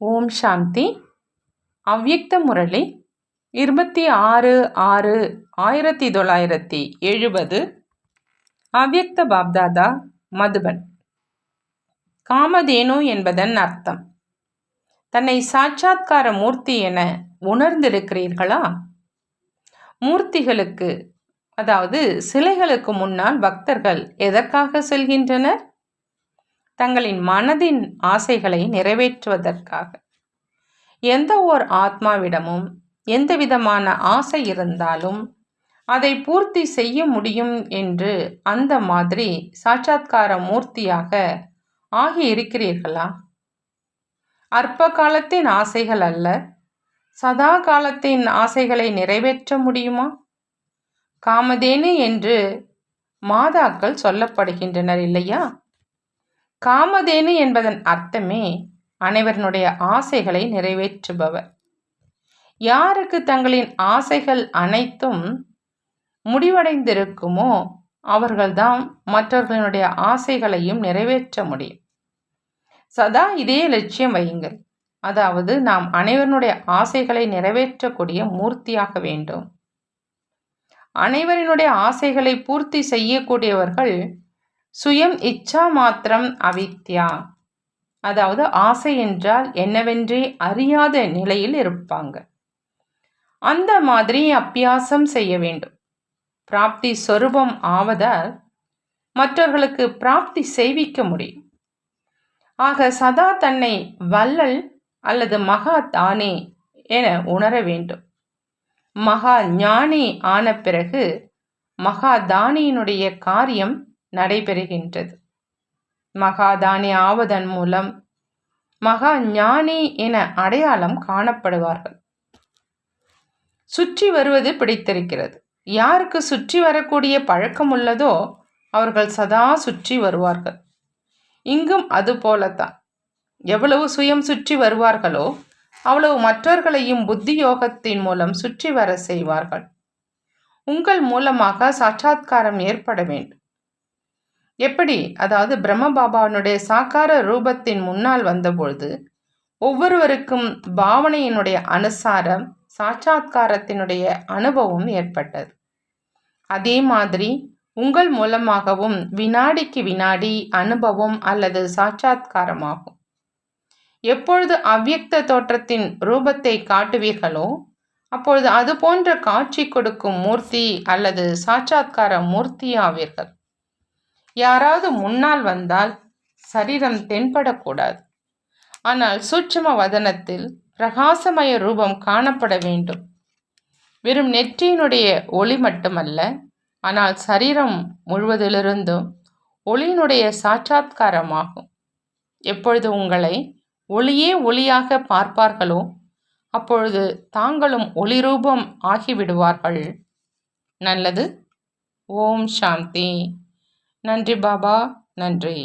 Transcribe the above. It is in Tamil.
ஓம் சாந்தி. அவ்யக்த முரளி 26/6/1970. அவ்யக்த பாப்தாதா, மதுபன். காமதேனு என்பதன் அர்த்தம். தன்னை சாட்சாத்கார மூர்த்தி என உணர்ந்திருக்கிறீர்களா? மூர்த்திகளுக்கு, அதாவது சிலைகளுக்கு முன்னால் பக்தர்கள் எதற்காக செல்கின்றனர்? தங்களின் மனதின் ஆசைகளை நிறைவேற்றுவதற்காக. எந்த ஓர் ஆத்மாவிடமும் எந்த விதமான ஆசை இருந்தாலும் அதை பூர்த்தி செய்ய முடியும் என்று அந்த மாதிரி சாட்சாத்கார மூர்த்தியாக ஆகி இருக்கிறீர்களா? அற்ப காலத்தின் ஆசைகள் அல்ல, சதா காலத்தின் ஆசைகளை நிறைவேற்ற முடியுமா? காமதேனு என்று மாதாக்கள் சொல்லப்படுகின்றனர் இல்லையா? காமதேனு என்பதன் அர்த்தமே அனைவருடைய ஆசைகளை நிறைவேற்றுபவர். யாருக்கு தங்களின் ஆசைகள் அனைத்தும் முடிவடைந்திருக்குமோ அவர்கள்தான் மற்றவர்களுடைய ஆசைகளையும் நிறைவேற்ற முடியும். சதா இதே லட்சியம் வையுங்கள். அதாவது நாம் அனைவருடைய ஆசைகளை நிறைவேற்றக்கூடிய மூர்த்தியாக வேண்டும். அனைவரினுடைய ஆசைகளை பூர்த்தி செய்யக்கூடியவர்கள் சுயம் இச்சா மாத்திரம் அவித்யா, அதாவது ஆசை என்றால் என்னவென்றே அறியாத நிலையில் இருப்பாங்க. அந்த மாதிரி அபியாசம் செய்ய வேண்டும். பிராப்தி சொரூபம் ஆவதால் மற்றவர்களுக்கு பிராப்தி செய்விக்க முடியும். ஆக சதா தன்னை வள்ளல் அல்லது மகா தானே என உணர வேண்டும். மகா ஞானி ஆன பிறகு மகா தானியினுடைய காரியம் நடைபெறுகின்றது. மகாதானி ஆவதன் மூலம் மகா ஞானி என அடையாளம் காணப்படுவார்கள். சுற்றி வருவது பிடித்திருக்கிறது. யாருக்கு சுற்றி வரக்கூடிய பழக்கம் உள்ளதோ அவர்கள் சதா சுற்றி வருவார்கள். இங்கும் அது போலத்தான். எவ்வளவு சுயம் சுற்றி வருவார்களோ அவ்வளவு மற்றவர்களையும் புத்தி யோகத்தின் மூலம் சுற்றி வர செய்வார்கள். உங்கள் மூலமாக சாட்சாத்காரம் ஏற்பட வேண்டும். எப்படி? அதாவது பிரம்ம பாபாவினுடைய சாக்கார ரூபத்தின் முன்னால் வந்தபொழுது ஒவ்வொருவருக்கும் பாவனையினுடைய அனுசாரம் சாட்சாத்காரத்தினுடைய அனுபவம் ஏற்பட்டது. அதே மாதிரி உங்கள் மூலமாகவும் வினாடிக்கு வினாடி அனுபவம் அல்லது சாட்சாத்காரமாகும். எப்பொழுது அவ்யக்த தோற்றத்தின் ரூபத்தை காட்டுவீர்களோ அப்பொழுது அது போன்ற காட்சி கொடுக்கும் மூர்த்தி அல்லது சாட்சாத்கார மூர்த்தியாவீர்கள். யாராவது முன்னால் வந்தால் சரீரம் தென்படக்கூடாது. ஆனால் சூட்சும வதனத்தில் பிரகாசமய ரூபம் காணப்பட வேண்டும். வெறும் நெற்றியினுடைய ஒளி மட்டுமல்ல, ஆனால் சரீரம் முழுவதிலிருந்தும் ஒளியினுடைய சாட்சாத்காரமாகும். எப்பொழுது உங்களை ஒளியே ஒளியாக பார்ப்பார்களோ அப்பொழுது தாங்களும் ஒளி ரூபம் ஆகிவிடுவார்கள். நல்லது. ஓம் சாந்தி. நன்றி பாபா, நன்றி.